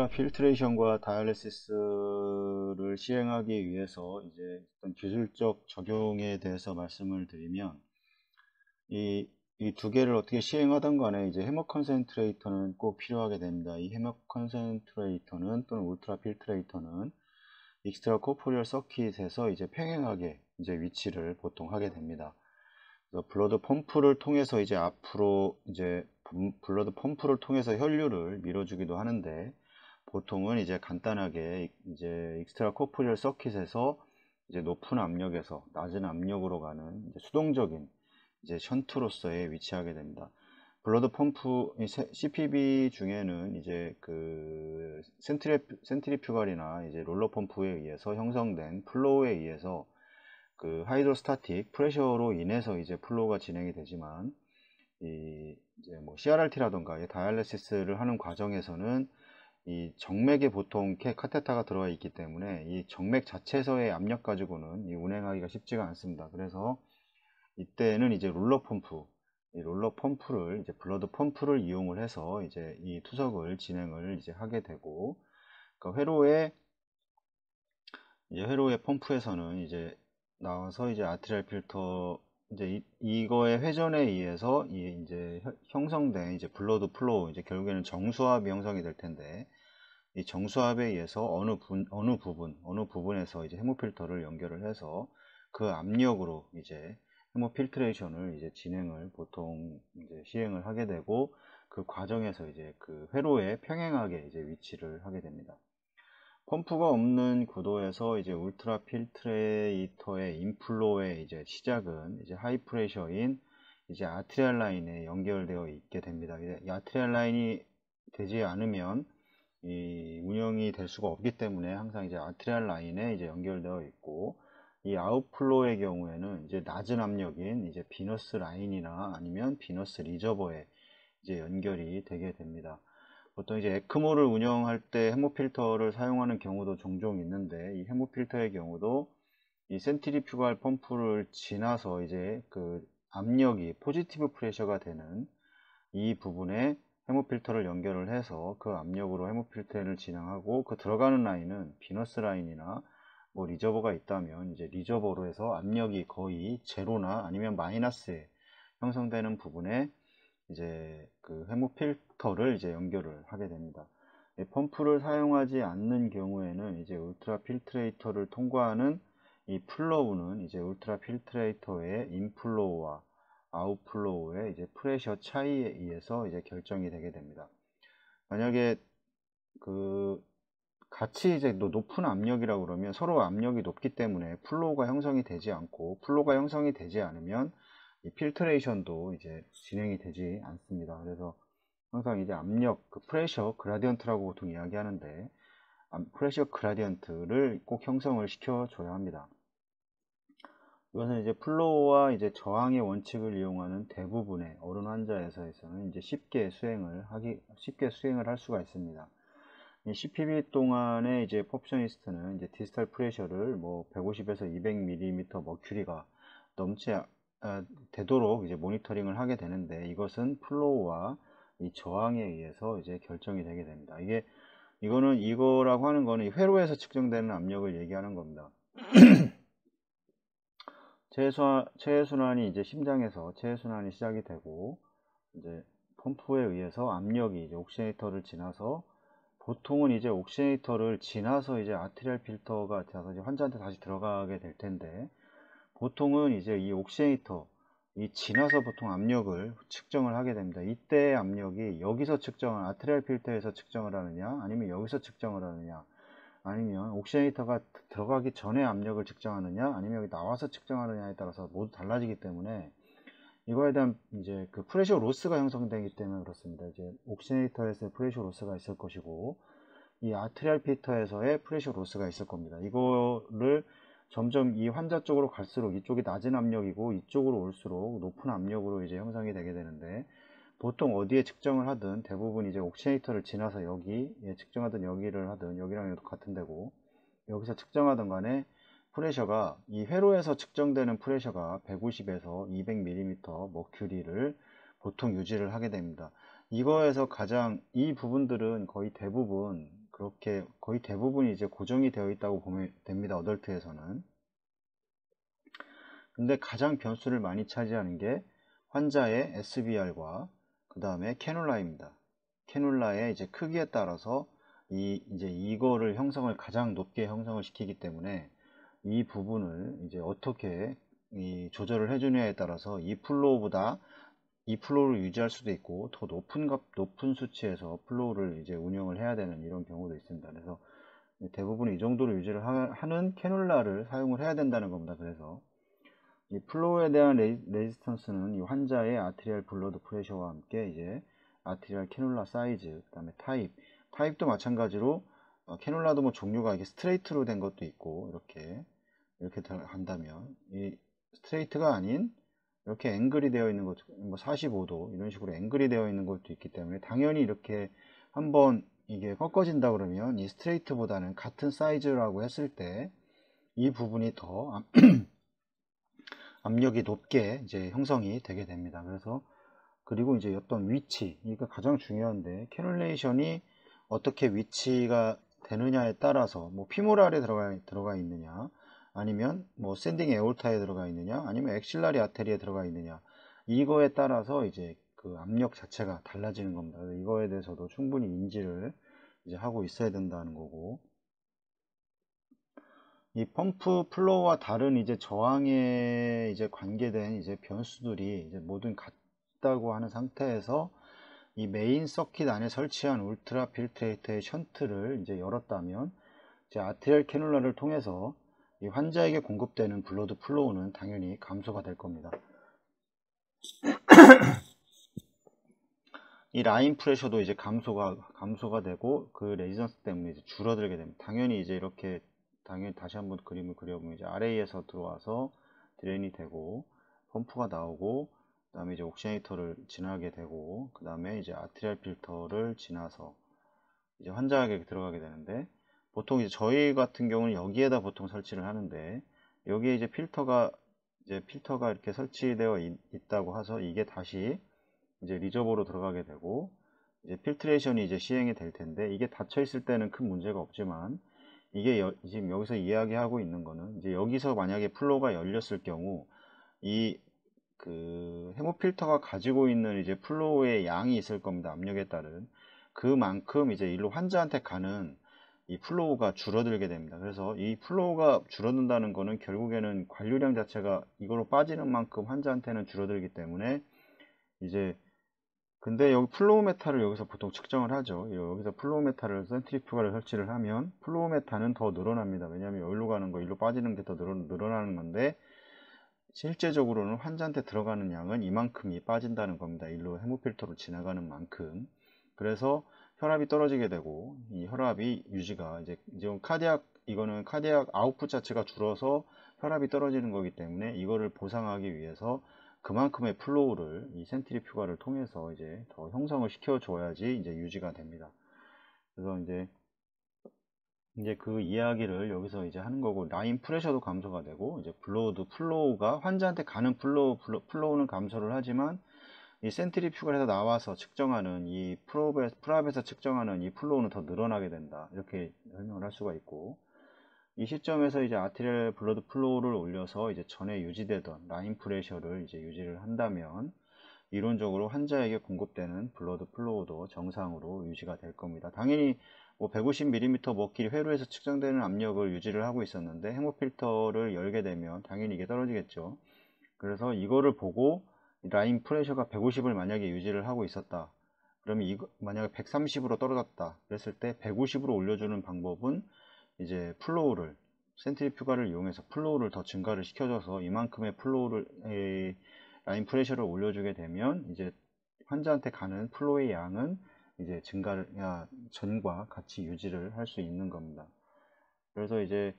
울트라 필트레이션과 다이알리시스를 시행하기 위해서 이제 어떤 기술적 적용에 대해서 말씀을 드리면 이 두 개를 어떻게 시행하던 간에 이제 해머 컨센트레이터는 꼭 필요하게 됩니다. 이 해머 컨센트레이터는 또는 울트라 필트레이터는 익스트라 코포리얼 서킷에서 이제 평행하게 이제 위치를 보통 하게 됩니다. 그래서 블러드 펌프를 통해서 이제 앞으로 이제 블러드 펌프를 통해서 혈류를 밀어주기도 하는데, 보통은 이제 간단하게 이제 익스트라 코포리얼 서킷에서 이제 높은 압력에서 낮은 압력으로 가는 이제 수동적인 이제 션트로서에 위치하게 됩니다. 블러드 펌프 CPB 중에는 이제 그 센트리퓨갈이나 이제 롤러 펌프에 의해서 형성된 플로우에 의해서 그 하이드로스타틱 프레셔로 인해서 이제 플로우가 진행이 되지만, 이제 뭐 CRRT라던가 다이알리시스를 하는 과정에서는 이 정맥에 보통 카테타가 들어가 있기 때문에 이 정맥 자체에서의 압력 가지고는 이 운행하기가 쉽지가 않습니다. 그래서 이때는 이제 롤러 펌프, 이 롤러 펌프를 이제 블러드 펌프를 이용을 해서 이제 이 투석을 진행을 이제 하게 되고, 그러니까 회로의 펌프에서는 이제 나와서 이제 아트리얼 필터 이제 이거의 회전에 의해서 이제 형성된 이제 블러드 플로우, 이제 결국에는 정수압이 형성이 될 텐데, 이 정수압에 의해서 어느 부분에서 이제 해모 필터를 연결을 해서 그 압력으로 이제 해모 필트레이션을 이제 진행을 보통 이제 시행을 하게 되고, 그 과정에서 이제 그 회로에 평행하게 이제 위치를 하게 됩니다. 펌프가 없는 구도에서 이제 울트라 필트레이터의 인플로의 이제 시작은 이제 하이 프레셔인 이제 아트리알 라인에 연결되어 있게 됩니다. 이 아트리알 라인이 되지 않으면 이 운영이 될 수가 없기 때문에 항상 이제 아트리알 라인에 이제 연결되어 있고, 이 아웃플로의 경우에는 이제 낮은 압력인 이제 비너스 라인이나 아니면 비너스 리저버에 이제 연결이 되게 됩니다. 보통 이제 에크모를 운영할 때 해모 필터를 사용하는 경우도 종종 있는데, 이 해모 필터의 경우도 이 센트리퓨갈 펌프를 지나서 이제 그 압력이 포지티브 프레셔가 되는 이 부분에 해모 필터를 연결을 해서 그 압력으로 해모 필터를 진행하고, 그 들어가는 라인은 비너스 라인이나 뭐 리저버가 있다면 이제 리저버로 해서 압력이 거의 제로나 아니면 마이너스에 형성되는 부분에 이제 그 해모 필터를 이제 연결을 하게 됩니다. 펌프를 사용하지 않는 경우에는 이제 울트라 필트레이터를 통과하는 이 플로우는 이제 울트라 필트레이터의 인플로우와 아웃플로우의 이제 프레셔 차이에 의해서 이제 결정이 되게 됩니다. 만약에 그 같이 이제 높은 압력이라고 그러면 서로 압력이 높기 때문에 플로우가 형성이 되지 않고, 플로우가 형성이 되지 않으면 이 필트레이션도 이제 진행이 되지 않습니다. 그래서 항상 이제 압력, 그 프레셔 그라디언트라고 보통 이야기하는데, 프레셔 그라디언트를 꼭 형성을 시켜줘야 합니다. 이것은 이제 플로우와 이제 저항의 원칙을 이용하는 대부분의 어른 환자에서는 이제 쉽게 수행을 할 수가 있습니다. 이 CPB 동안의 이제 퍼퓨셔니스트는 이제 디스탈 프레셔를 뭐 150에서 200mm 머큐리가 넘지 되도록 이제 모니터링을 하게 되는데, 이것은 플로우와 이 저항에 의해서 이제 결정이 되게 됩니다. 이거라고 하는 거는 회로에서 측정되는 압력을 얘기하는 겁니다. 체외순환이 이제 심장에서 체외순환이 시작이 되고, 이제 펌프에 의해서 압력이 이제 옥시네이터를 지나서, 보통은 이제 옥시네이터를 지나서 이제 아트리얼 필터가 돼서 이제 환자한테 다시 들어가게 될 텐데, 보통은 이제 이 옥시네이터 지나서 보통 압력을 측정을 하게 됩니다. 이때의 압력이 여기서 아트리얼 필터에서 측정을 하느냐, 아니면 여기서 측정을 하느냐, 아니면 옥시네이터가 들어가기 전에 압력을 측정하느냐, 아니면 여기 나와서 측정하느냐에 따라서 모두 달라지기 때문에, 이거에 대한 이제 그 프레셔 로스가 형성되기 때문에 그렇습니다. 이제 옥시네이터에서의 프레셔 로스가 있을 것이고, 이 아트리얼 필터에서의 프레셔 로스가 있을 겁니다. 이거를 점점 이 환자 쪽으로 갈수록 이쪽이 낮은 압력이고, 이쪽으로 올수록 높은 압력으로 이제 형성이 되게 되는데, 보통 어디에 측정을 하든 대부분 이제 옥시네이터를 지나서 여기에 측정하든 여기를 하든, 여기랑 여기도 같은 데고, 여기서 측정하든 간에 프레셔가 이 회로에서 측정되는 프레셔가 150에서 200mm 머큐리를 보통 유지를 하게 됩니다. 이거에서 이 부분들은 거의 대부분 그렇게 거의 대부분이 이제 고정이 되어 있다고 보면 됩니다. 어덜트에서는. 근데 가장 변수를 많이 차지하는 게 환자의 SBR과 그 다음에 캐놀라입니다. 캐놀라의 이제 크기에 따라서 이제 이거를 형성을 가장 높게 형성을 시키기 때문에 이 부분을 이제 어떻게 조절을 해주냐에 따라서 이 플로우를 유지할 수도 있고 더 높은 수치에서 플로우를 이제 운영을 해야 되는 이런 경우도 있습니다. 그래서 대부분 이 정도로 유지를 하는 캐놀라를 사용을 해야 된다는 겁니다. 그래서 이 플로우에 대한 레지스턴스는 이 환자의 아트리얼 블러드 프레셔와 함께 이제 아트리얼 캐놀라 사이즈, 그 다음에 타입도 마찬가지로 캐놀라도 뭐 종류가 이게 스트레이트로 된 것도 있고 이렇게 한다면 이 스트레이트가 아닌 이렇게 앵글이 되어 있는 것, 뭐 45도 이런 식으로 앵글이 되어 있는 것도 있기 때문에 당연히 이렇게 한번 이게 꺾어진다 그러면 이 스트레이트보다는 같은 사이즈라고 했을 때 이 부분이 더 압력이 높게 이제 형성이 되게 됩니다. 그리고 이제 어떤 위치, 이거 가장 중요한데 캐놀레이션이 어떻게 위치가 되느냐에 따라서 뭐 피모랄에 들어가 있느냐, 아니면 뭐 샌딩 에올타에 들어가 있느냐, 아니면 엑실라리 아테리에 들어가 있느냐, 이거에 따라서 이제 그 압력 자체가 달라지는 겁니다. 이거에 대해서도 충분히 인지를 이제 하고 있어야 된다는 거고, 이 펌프 플로우와 다른 이제 저항에 이제 관계된 이제 변수들이 이제 모든 같다고 하는 상태에서 이 메인 서킷 안에 설치한 울트라 필트레이터의 션트를 이제 열었다면 이제 아트리얼 캐놀라를 통해서 이 환자에게 공급되는 블러드 플로우는 당연히 감소가 될 겁니다. 이 라인 프레셔도 이제 감소가 되고 그 레지던스 때문에 이제 줄어들게 됩니다. 당연히 이제 이렇게 다시 한번 그림을 그려보면 이제 RA에서 들어와서 드레인이 되고 펌프가 나오고 그 다음에 이제 옥시네이터를 지나게 되고 그 다음에 이제 아트리얼 필터를 지나서 이제 환자에게 들어가게 되는데, 보통 이제 저희 같은 경우는 여기에다 보통 설치를 하는데 여기에 이제 필터가 이렇게 설치되어 있다고 해서 이게 다시 이제 리저버로 들어가게 되고 이제 필트레이션이 이제 시행이 될 텐데, 이게 닫혀 있을 때는 큰 문제가 없지만 이게 지금 여기서 이야기하고 있는 거는 이제 여기서 만약에 플로우가 열렸을 경우 이 그 헤모필터가 가지고 있는 이제 플로우의 양이 있을 겁니다. 압력에 따른 그만큼 이제 일로 환자한테 가는 이 플로우가 줄어들게 됩니다. 그래서 이 플로우가 줄어든다는 거는 결국에는 관류량 자체가 이걸로 빠지는 만큼 환자한테는 줄어들기 때문에 이제, 근데 여기 플로우 메타를 여기서 보통 측정을 하죠. 여기서 플로우 메타를 센트리퓨가를 설치를 하면 플로우 메타는 더 늘어납니다. 왜냐하면 여기로 가는 거, 일로 빠지는 게 더 늘어나는 건데 실제적으로는 환자한테 들어가는 양은 이만큼이 빠진다는 겁니다. 일로 헤모필터로 지나가는 만큼. 그래서 혈압이 떨어지게 되고 이 혈압이 유지가 이제 이거는 카디악 아웃풋 자체가 줄어서 혈압이 떨어지는 거기 때문에 이거를 보상하기 위해서 그만큼의 플로우를 이 센트리퓨가를 통해서 이제 더 형성을 시켜 줘야지 이제 유지가 됩니다. 그래서 이제 그 이야기를 여기서 이제 하는 거고, 라인 프레셔도 감소가 되고 이제 플로우가 환자한테 가는 플로우는 감소를 하지만 이 센트리퓨가에서 나와서 측정하는 이 프랍에서 측정하는 이 플로우는 더 늘어나게 된다, 이렇게 설명을 할 수가 있고, 이 시점에서 이제 아트리얼 블러드 플로우를 올려서 이제 전에 유지되던 라인 프레셔를 이제 유지를 한다면 이론적으로 환자에게 공급되는 블러드 플로우도 정상으로 유지가 될 겁니다. 당연히 뭐 150mm 머큐리 회로에서 측정되는 압력을 유지를 하고 있었는데 헤모필터를 열게 되면 당연히 이게 떨어지겠죠. 그래서 이거를 보고 라인 프레셔가 150을 만약에 유지를 하고 있었다, 그러면 만약에 130으로 떨어졌다 그랬을 때 150으로 올려주는 방법은 이제 센트리퓨가를 이용해서 플로우를 더 증가를 시켜줘서 이만큼의 라인 프레셔를 올려주게 되면 이제 환자한테 가는 플로우의 양은 이제 전과 같이 유지를 할 수 있는 겁니다. 그래서 이제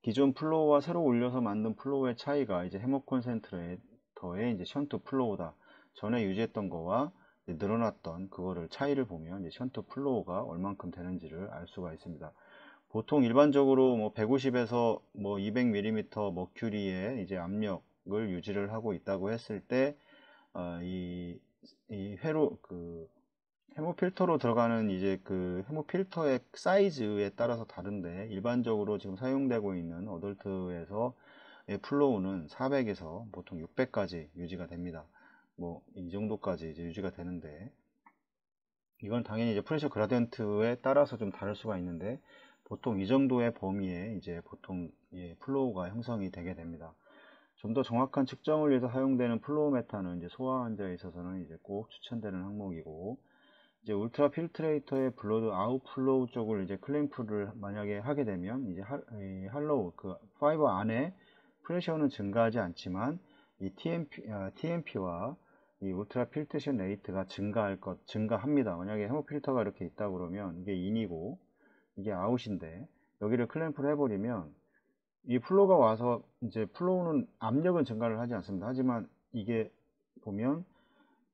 기존 플로우와 새로 올려서 만든 플로우의 차이가 이제 헤모 콘센트레이터의 이제 션트 플로우다. 전에 유지했던 거와 늘어났던 그거를 차이를 보면 이제 션트 플로우가 얼만큼 되는지를 알 수가 있습니다. 보통 일반적으로 뭐 150에서 뭐 200mm 머큐리의 이제 압력을 유지를 하고 있다고 했을 때 이 헤모필터로 들어가는 이제 그 헤모필터의 사이즈에 따라서 다른데, 일반적으로 지금 사용되고 있는 어덜트에서 플로우는 400에서 보통 600까지 유지가 됩니다. 뭐 이 정도까지 이제 유지가 되는데, 이건 당연히 이제 프레셔 그라디언트에 따라서 좀 다를 수가 있는데, 보통 이 정도의 범위에 이제 보통 플로우가 형성이 되게 됩니다. 좀 더 정확한 측정을 위해서 사용되는 플로우 메타는 이제 소아 환자에 있어서는 이제 꼭 추천되는 항목이고, 이제 울트라 필트레이터의 블러드 아웃플로우 쪽을 이제 클램프를 만약에 하게 되면 이제 할로우 그 파이버 안에 프레셔는 증가하지 않지만 이 TMP와 이 울트라 필트레이션 레이트가 증가합니다. 만약에 헤모필터가 이렇게 있다 그러면 이게 인이고 이게 아웃인데, 여기를 클램프를 해버리면 이 플로우가 와서 이제 플로우는 압력은 증가를 하지 않습니다. 하지만 이게 보면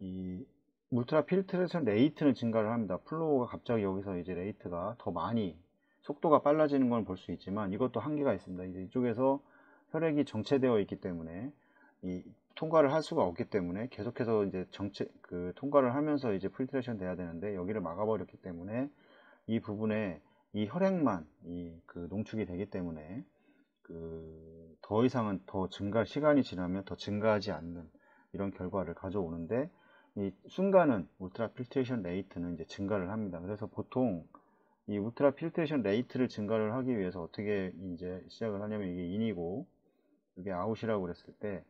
이 울트라 필트레이션 레이트는 증가를 합니다. 플로우가 갑자기 여기서 이제 레이트가 더 많이 속도가 빨라지는 걸 볼 수 있지만, 이것도 한계가 있습니다. 이제 이쪽에서 혈액이 정체되어 있기 때문에 이 통과를 할 수가 없기 때문에 계속해서 이제 통과를 하면서 이제 필트레이션 돼야 되는데, 여기를 막아버렸기 때문에 이 부분에 이 혈액만 그 농축이 되기 때문에 더 이상은 시간이 지나면 더 증가하지 않는 이런 결과를 가져오는데, 이 순간은 울트라 필트레이션 레이트는 이제 증가를 합니다. 그래서 보통 이 울트라 필트레이션 레이트를 증가를 하기 위해서 어떻게 이제 시작을 하냐면, 이게 인이고 이게 아웃이라고 그랬을 때,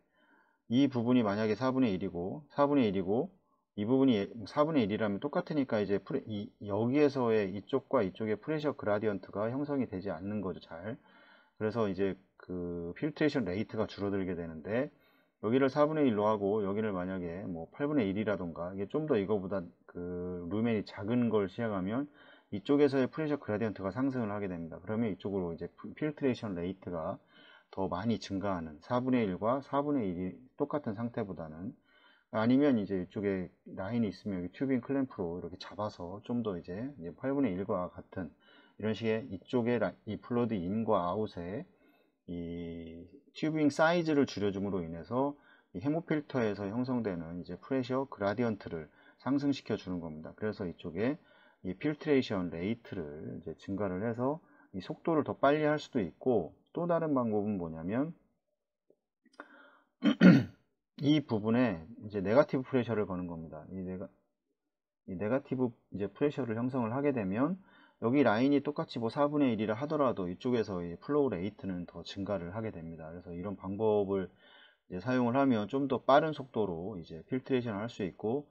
이 부분이 만약에 4분의 1이고 이 부분이 4분의 1이라면 똑같으니까 이제 여기에서의 이쪽과 이쪽의 프레셔 그라디언트가 형성이 되지 않는 거죠, 잘. 그래서 이제 그 필트레이션 레이트가 줄어들게 되는데, 여기를 4분의 1로 하고 여기를 만약에 뭐 8분의 1이라던가 이게 좀 더 이거보다 그 루멘이 작은 걸 시작하면 이쪽에서의 프레셔 그라디언트가 상승을 하게 됩니다. 그러면 이쪽으로 이제 필트레이션 레이트가 더 많이 증가하는, 4분의 1과 4분의 1이 똑같은 상태보다는, 아니면 이제 이쪽에 라인이 있으면 여기 튜빙 클램프로 이렇게 잡아서 좀 더 이제 8분의 1과 같은 이런 식의 이쪽에 이 플러드 인과 아웃에 이 튜빙 사이즈를 줄여줌으로 인해서 이 헤모필터에서 형성되는 이제 프레셔 그라디언트를 상승시켜 주는 겁니다. 그래서 이쪽에 이 필트레이션 레이트를 이제 증가를 해서 이 속도를 더 빨리 할 수도 있고, 또 다른 방법은 뭐냐면 이 부분에 이제 네가티브 프레셔를 거는 겁니다. 이 네가티브 이제 프레셔를 형성을 하게 되면 여기 라인이 똑같이 뭐 4분의 1이라 하더라도 이쪽에서 이 플로우 레이트는 더 증가를 하게 됩니다. 그래서 이런 방법을 이제 사용을 하면 좀 더 빠른 속도로 이제 필트레이션을 할 수 있고,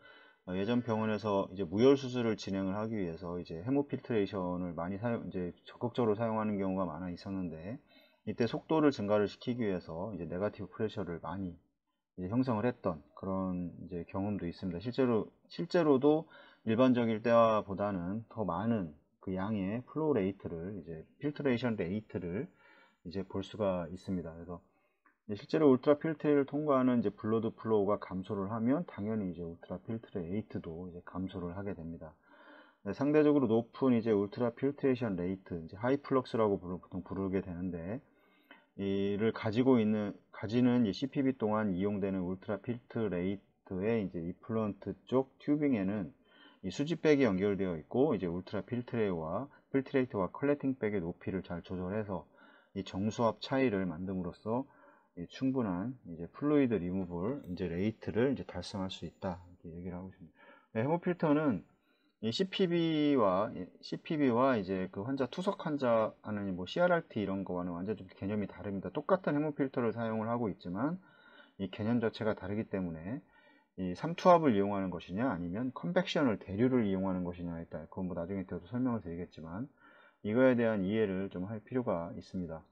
예전 병원에서 이제 무혈 수술을 진행을 하기 위해서 이제 헤모필트레이션을 많이 이제 적극적으로 사용하는 경우가 많아 있었는데, 이때 속도를 증가를 시키기 위해서 이제 네가티브 프레셔를 많이 이제 형성을 했던 그런 이제 경험도 있습니다. 실제로도 일반적일 때보다는 더 많은 그 양의 플로우 레이트를 이제 필트레이션 레이트를 이제 볼 수가 있습니다. 그래서 실제로 울트라 필트를 통과하는 이제 블러드 플로우가 감소를 하면 당연히 이제 울트라 필트 레이트도 이제 감소를 하게 됩니다. 상대적으로 높은 이제 울트라 필트레이션 레이트, 이제 하이 플럭스라고 보통 부르게 되는데, 이를 가지는 이 CPB 동안 이용되는 울트라 필트 레이트의 이제 이플런트 쪽 튜빙에는 이 수지백이 연결되어 있고, 이제 울트라 필트레이트와 컬렉팅 백의 높이를 잘 조절해서 이 정수압 차이를 만듦으로써 충분한 이제 플루이드 리무벌 이제 레이트를 이제 달성할 수 있다, 이렇게 얘기를 하고 있습니다. 헤모필터는 이 CPB와 이제 그 환자 투석 환자하는 뭐 CRRT 이런 거와는 완전 좀 개념이 다릅니다. 똑같은 헤모필터를 사용을 하고 있지만 이 개념 자체가 다르기 때문에 이 삼투압을 이용하는 것이냐 아니면 컨벡션을 대류를 이용하는 것이냐에 따라, 그건 뭐 나중에 더 설명을 드리겠지만 이거에 대한 이해를 좀 할 필요가 있습니다.